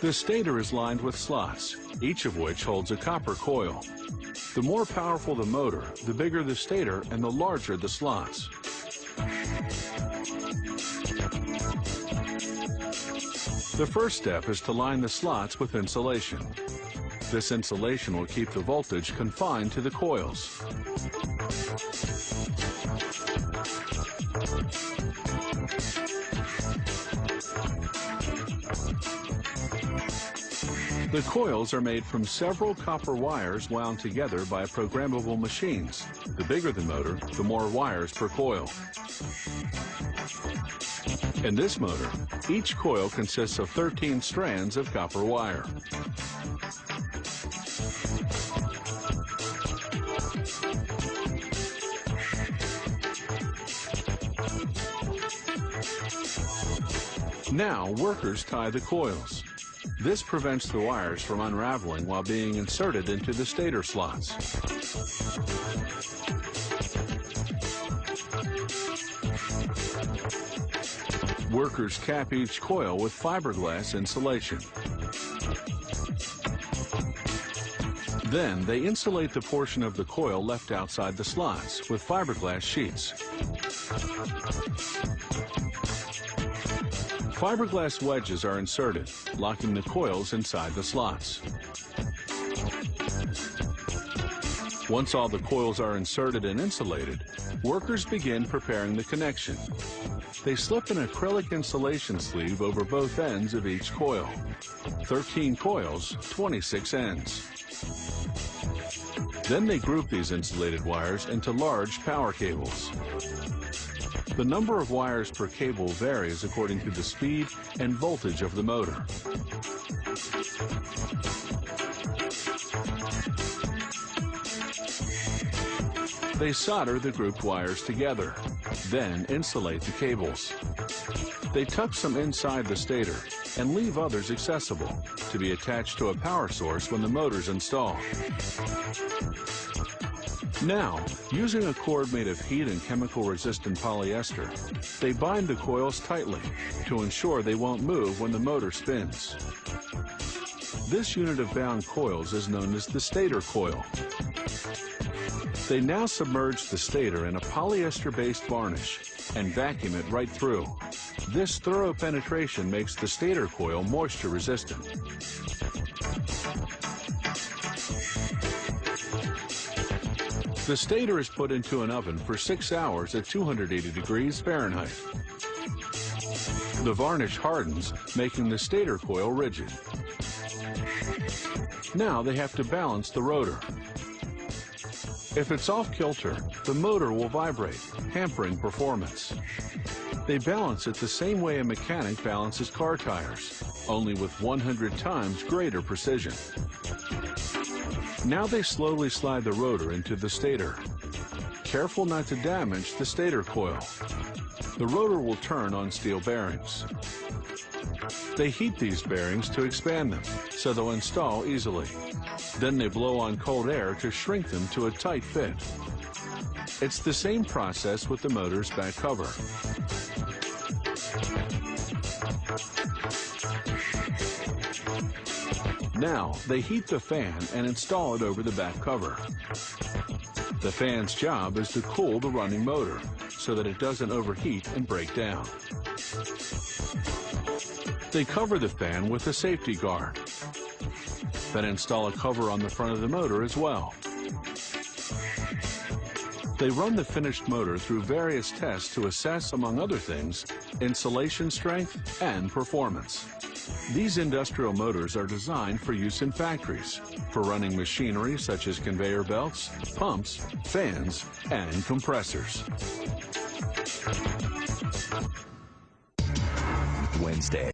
The stator is lined with slots, each of which holds a copper coil. The more powerful the motor, the bigger the stator and the larger the slots. The first step is to line the slots with insulation. This insulation will keep the voltage confined to the coils. The coils are made from several copper wires wound together by programmable machines. The bigger the motor, the more wires per coil. In this motor, each coil consists of 13 strands of copper wire. Now, workers tie the coils. This prevents the wires from unraveling while being inserted into the stator slots. Workers cap each coil with fiberglass insulation. Then they insulate the portion of the coil left outside the slots with fiberglass sheets. Fiberglass wedges are inserted, locking the coils inside the slots. Once all the coils are inserted and insulated, workers begin preparing the connection. They slip an acrylic insulation sleeve over both ends of each coil. 13 coils, 26 ends. Then they group these insulated wires into large power cables. The number of wires per cable varies according to the speed and voltage of the motor. They solder the grouped wires together, then insulate the cables. They tuck some inside the stator and leave others accessible to be attached to a power source when the motor's installed. Now, using a cord made of heat and chemical-resistant polyester, they bind the coils tightly to ensure they won't move when the motor spins. This unit of bound coils is known as the stator coil. They now submerge the stator in a polyester-based varnish and vacuum it right through. This thorough penetration makes the stator coil moisture-resistant. The stator is put into an oven for 6 hours at 280 degrees Fahrenheit. The varnish hardens, making the stator coil rigid. Now they have to balance the rotor. If it's off-kilter, the motor will vibrate, hampering performance. They balance it the same way a mechanic balances car tires, only with 100 times greater precision. Now they slowly slide the rotor into the stator. Careful not to damage the stator coil. The rotor will turn on steel bearings. They heat these bearings to expand them, so they'll install easily. Then they blow on cold air to shrink them to a tight fit. It's the same process with the motor's back cover. Now, they heat the fan and install it over the back cover. The fan's job is to cool the running motor so that it doesn't overheat and break down. They cover the fan with a safety guard. Then install a cover on the front of the motor as well. They run the finished motor through various tests to assess, among other things, insulation strength and performance. These industrial motors are designed for use in factories, for running machinery such as conveyor belts, pumps, fans, and compressors. Wednesday.